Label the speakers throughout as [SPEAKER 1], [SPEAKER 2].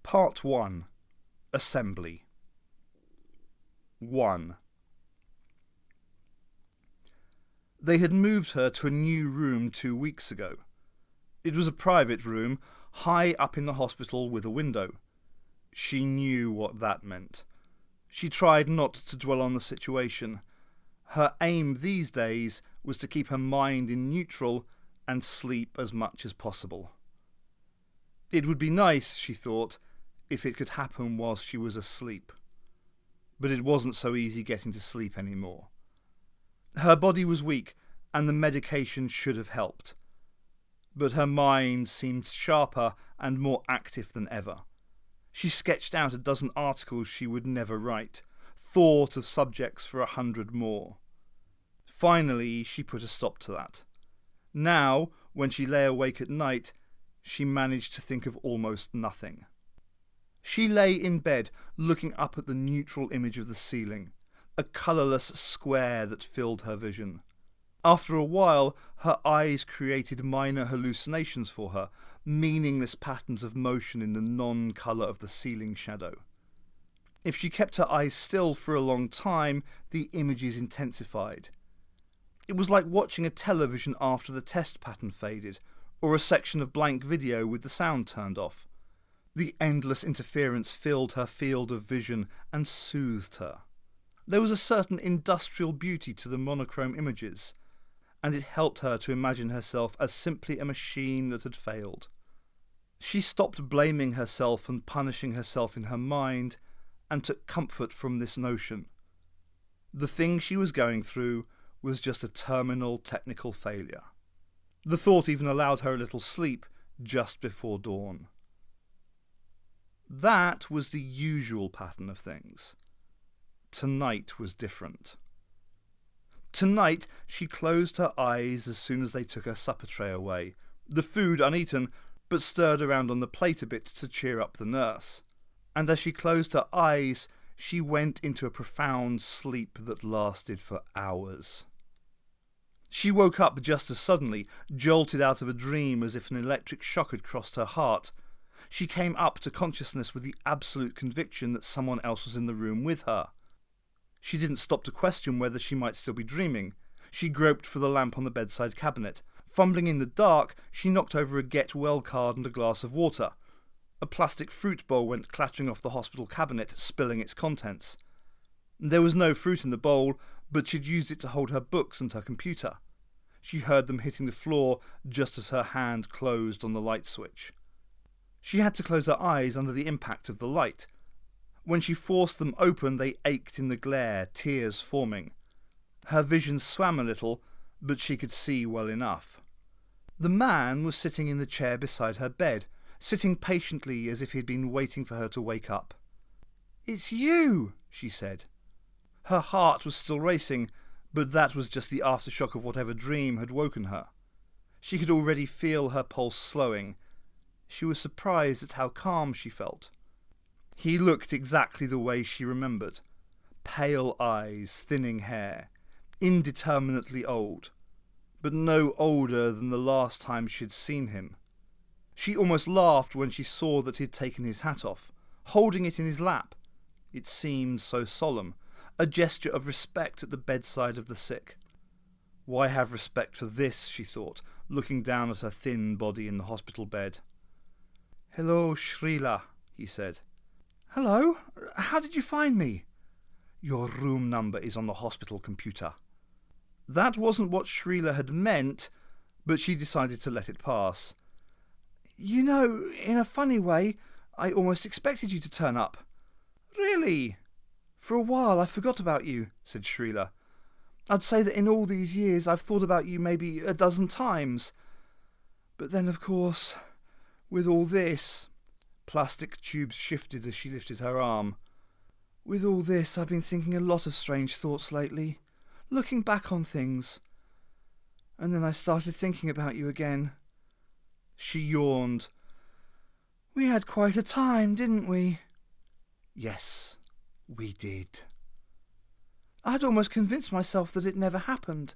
[SPEAKER 1] Part 1. Assembly. 1. They had moved her to a new room 2 weeks ago. It was a private room, high up in the hospital with a window. She knew what that meant. She tried not to dwell on the situation. Her aim these days was to keep her mind in neutral and sleep as much as possible. It would be nice, she thought, if it could happen whilst she was asleep. But it wasn't so easy getting to sleep anymore. Her body was weak, and the medication should have helped. But her mind seemed sharper and more active than ever. She sketched out a dozen articles she would never write, thought of subjects for 100 more. Finally, she put a stop to that. Now, when she lay awake at night, she managed to think of almost nothing. She lay in bed, looking up at the neutral image of the ceiling, a colourless square that filled her vision. After a while, her eyes created minor hallucinations for her, meaningless patterns of motion in the non-colour of the ceiling shadow. If she kept her eyes still for a long time, the images intensified. It was like watching a television after the test pattern faded, or a section of blank video with the sound turned off. The endless interference filled her field of vision and soothed her. There was a certain industrial beauty to the monochrome images, and it helped her to imagine herself as simply a machine that had failed. She stopped blaming herself and punishing herself in her mind, and took comfort from this notion. The thing she was going through was just a terminal technical failure. The thought even allowed her a little sleep just before dawn. That was the usual pattern of things. Tonight was different. Tonight she closed her eyes as soon as they took her supper tray away, the food uneaten, but stirred around on the plate a bit to cheer up the nurse. And as she closed her eyes, she went into a profound sleep that lasted for hours. She woke up just as suddenly, jolted out of a dream as if an electric shock had crossed her heart. She came up to consciousness with the absolute conviction that someone else was in the room with her. She didn't stop to question whether she might still be dreaming. She groped for the lamp on the bedside cabinet. Fumbling in the dark, she knocked over a Get Well card and a glass of water. A plastic fruit bowl went clattering off the hospital cabinet, spilling its contents. There was no fruit in the bowl, but she'd used it to hold her books and her computer. She heard them hitting the floor just as her hand closed on the light switch. She had to close her eyes under the impact of the light. When she forced them open, they ached in the glare, tears forming. Her vision swam a little, but she could see well enough. The man was sitting in the chair beside her bed, sitting patiently as if he'd been waiting for her to wake up. "It's you," she said. Her heart was still racing, but that was just the aftershock of whatever dream had woken her. She could already feel her pulse slowing. She was surprised at how calm she felt. He looked exactly the way she remembered. Pale eyes, thinning hair, indeterminately old, but no older than the last time she'd seen him. She almost laughed when she saw that he'd taken his hat off, holding it in his lap. It seemed so solemn, a gesture of respect at the bedside of the sick. Why have respect for this, she thought, looking down at her thin body in the hospital bed. "Hello, Shrila," he said. "Hello? How did you find me?" "Your room number is on the hospital computer." That wasn't what Shrila had meant, but she decided to let it pass. "You know, in a funny way, I almost expected you to turn up." "Really?" "For a while I forgot about you," said Shrila. "I'd say that in all these years I've thought about you maybe a dozen times. But then, of course, with all this..." Plastic tubes shifted as she lifted her arm. "With all this, I've been thinking a lot of strange thoughts lately, looking back on things. And then I started thinking about you again." She yawned. "We had quite a time, didn't we?" "Yes, we did." "I'd almost convinced myself that it never happened.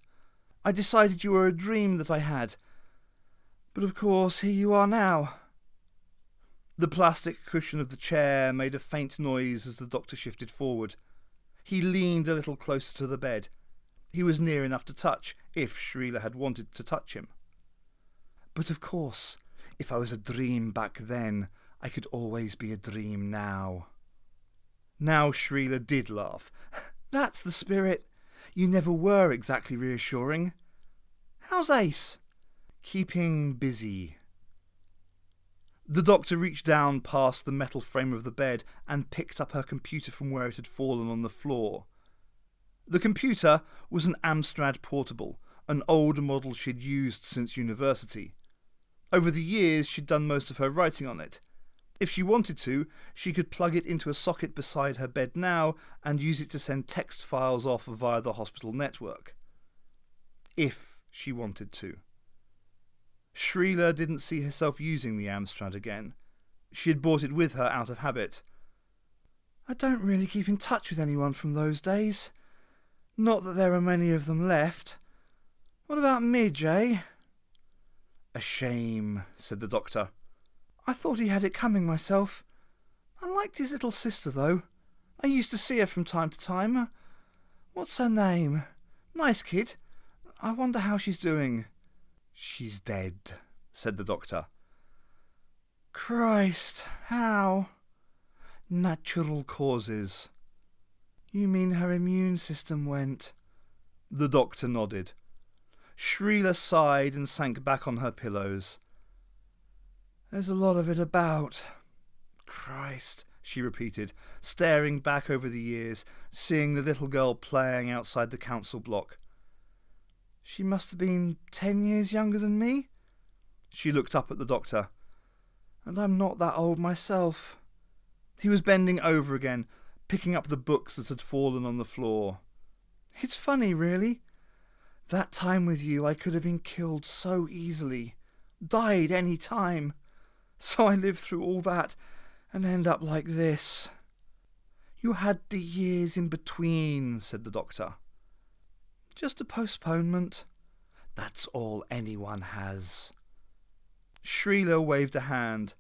[SPEAKER 1] I decided you were a dream that I had. But of course, here you are now." The plastic cushion of the chair made a faint noise as the doctor shifted forward. He leaned a little closer to the bed. He was near enough to touch, if Shrila had wanted to touch him. But of course, if I was a dream back then, I could always be a dream now. Now Shrila did laugh. That's the spirit. You never were exactly reassuring. How's Ace? Keeping busy. The doctor reached down past the metal frame of the bed and picked up her computer from where it had fallen on the floor. The computer was an Amstrad Portable, an old model she'd used since university. Over the years, she'd done most of her writing on it. If she wanted to, she could plug it into a socket beside her bed now and use it to send text files off via the hospital network. If she wanted to. Shrila didn't see herself using the Amstrad again. She had brought it with her out of habit. I don't really keep in touch with anyone from those days. Not that there are many of them left. What about Midge, eh? A shame, said the doctor. I thought he had it coming myself. I liked his little sister, though. I used to see her from time to time. What's her name? Nice kid. I wonder how she's doing. She's dead, said the doctor. Christ, how? Natural causes. You mean her immune system went? The doctor nodded. Shrila sighed and sank back on her pillows. There's a lot of it about. Christ, she repeated, staring back over the years, seeing the little girl playing outside the council block. She must have been 10 years younger than me? She looked up at the doctor. And I'm not that old myself. He was bending over again, picking up the books that had fallen on the floor. It's funny, really. That time with you I could have been killed so easily. Died any time. So I lived through all that and end up like this. You had the years in between, said the doctor. Just a postponement. That's all anyone has. Shrila waved a hand.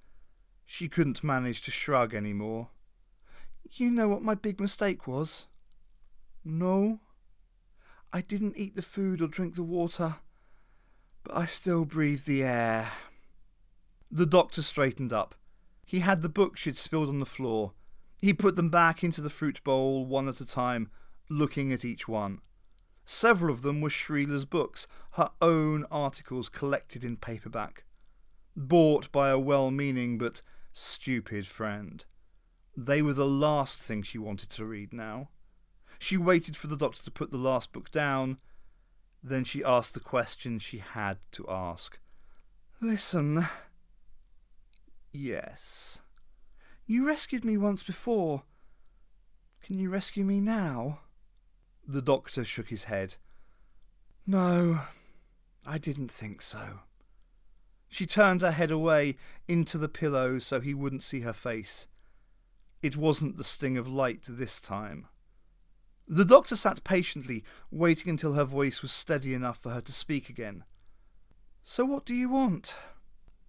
[SPEAKER 1] She couldn't manage to shrug any more. You know what my big mistake was? No. I didn't eat the food or drink the water, but I still breathe the air. The doctor straightened up. He had the books she'd spilled on the floor. He put them back into the fruit bowl one at a time, looking at each one. Several of them were Shrila's books, her own articles collected in paperback. Bought by a well-meaning but stupid friend. They were the last thing she wanted to read now. She waited for the doctor to put the last book down. Then she asked the question she had to ask. Listen. Yes. You rescued me once before. Can you rescue me now? The doctor shook his head. No, I didn't think so. She turned her head away into the pillow so he wouldn't see her face. It wasn't the sting of light this time. The doctor sat patiently, waiting until her voice was steady enough for her to speak again. So what do you want?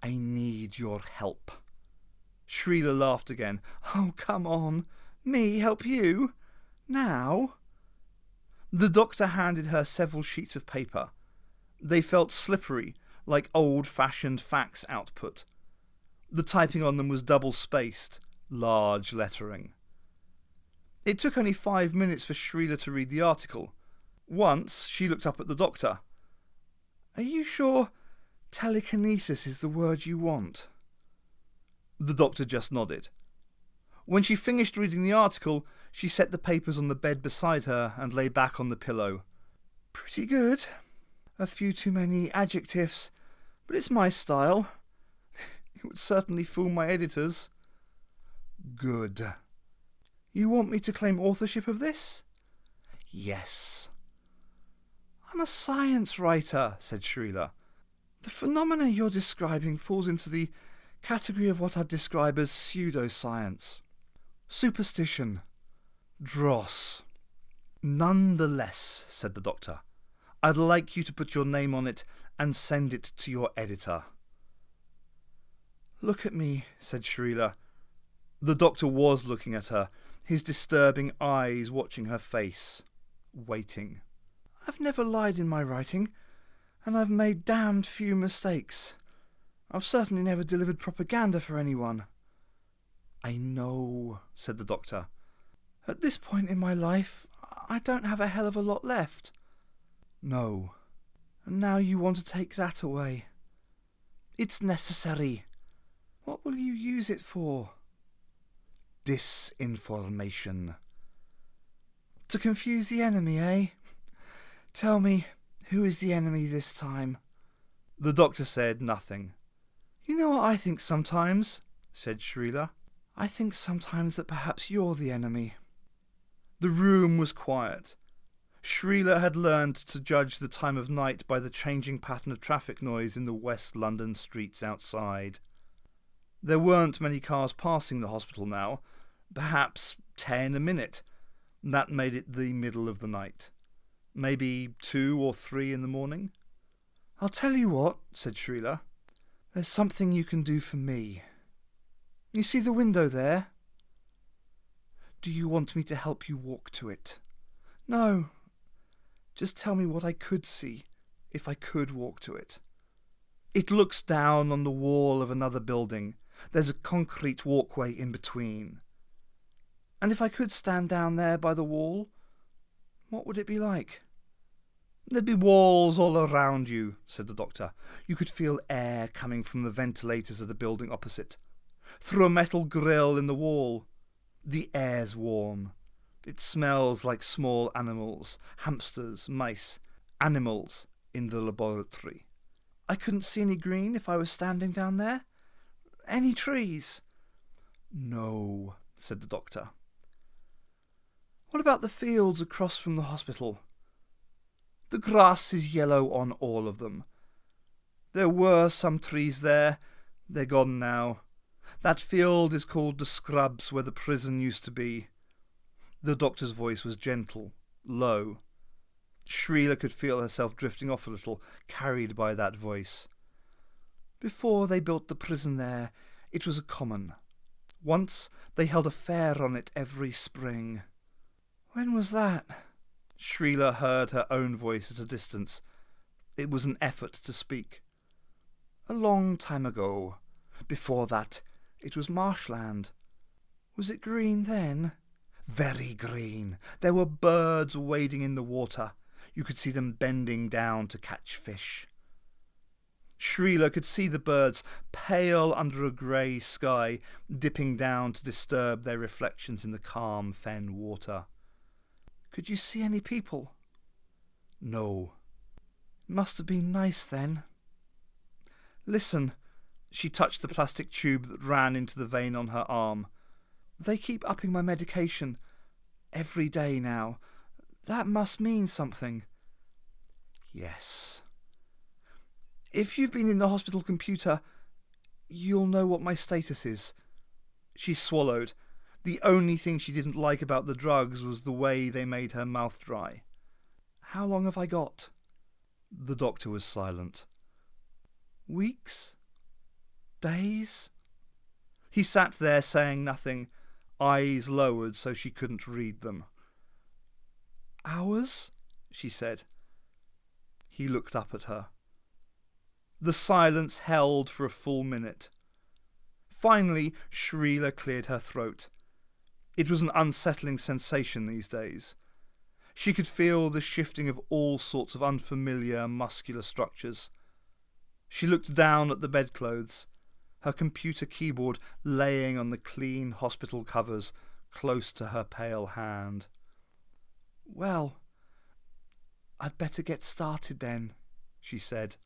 [SPEAKER 1] I need your help. Shrila laughed again. Oh, come on. Me help you? Now? The doctor handed her several sheets of paper. They felt slippery, like old-fashioned fax output. The typing on them was double-spaced, large lettering. It took only 5 minutes for Shrila to read the article. Once she looked up at the doctor. Are you sure telekinesis is the word you want? The doctor just nodded. When she finished reading the article, she set the papers on the bed beside her and lay back on the pillow. Pretty good. A few too many adjectives, but it's my style. It would certainly fool my editors. Good. You want me to claim authorship of this? Yes. I'm a science writer, said Shrila. The phenomena you're describing falls into the category of what I'd describe as pseudoscience. Superstition. Dross. Nonetheless, said the doctor, I'd like you to put your name on it and send it to your editor. Look at me, said Shrila. The doctor was looking at her, his disturbing eyes watching her face, waiting. I've never lied in my writing, and I've made damned few mistakes. I've certainly never delivered propaganda for anyone. I know, said the doctor. At this point in my life, I don't have a hell of a lot left. No. And now you want to take that away. It's necessary. What will you use it for? Disinformation. To confuse the enemy, eh? Tell me, who is the enemy this time? The doctor said nothing. You know what I think sometimes, said Shrila. I think sometimes that perhaps you're the enemy. The room was quiet. Shrila had learned to judge the time of night by the changing pattern of traffic noise in the West London streets outside. There weren't many cars passing the hospital now, perhaps 10 a minute. That made it the middle of the night. Maybe 2 or 3 in the morning. I'll tell you what, said Shrila. There's something you can do for me. You see the window there? Do you want me to help you walk to it? No. Just tell me what I could see, if I could walk to it. It looks down on the wall of another building. There's a concrete walkway in between. And if I could stand down there by the wall, what would it be like? There'd be walls all around you, said the doctor. You could feel air coming from the ventilators of the building opposite. Through a metal grill in the wall. The air's warm. It smells like small animals, hamsters, mice, animals in the laboratory. I couldn't see any green if I was standing down there? Any trees? No, said the doctor. What about the fields across from the hospital? The grass is yellow on all of them. There were some trees there. They're gone now. That field is called the Scrubs, where the prison used to be. The doctor's voice was gentle, low. Shrila could feel herself drifting off a little, carried by that voice. Before they built the prison there, it was a common. Once they held a fair on it every spring. When was that? Shrila heard her own voice at a distance. It was an effort to speak. A long time ago. Before that, it was marshland. Was it green then? Very green. There were birds wading in the water. You could see them bending down to catch fish. Shrila could see the birds, pale under a grey sky, dipping down to disturb their reflections in the calm fen water. Could you see any people? No. It must have been nice then. Listen. She touched the plastic tube that ran into the vein on her arm. They keep upping my medication. Every day now. That must mean something. Yes. If you've been in the hospital computer, you'll know what my status is. She swallowed. The only thing she didn't like about the drugs was the way they made her mouth dry. How long have I got? The doctor was silent. Weeks? Days? He sat there saying nothing, eyes lowered so she couldn't read them. Hours? She said. He looked up at her. The silence held for a full minute. Finally, Shrila cleared her throat. It was an unsettling sensation these days. She could feel the shifting of all sorts of unfamiliar muscular structures. She looked down at the bedclothes, her computer keyboard laying on the clean hospital covers close to her pale hand. Well, I'd better get started then, she said.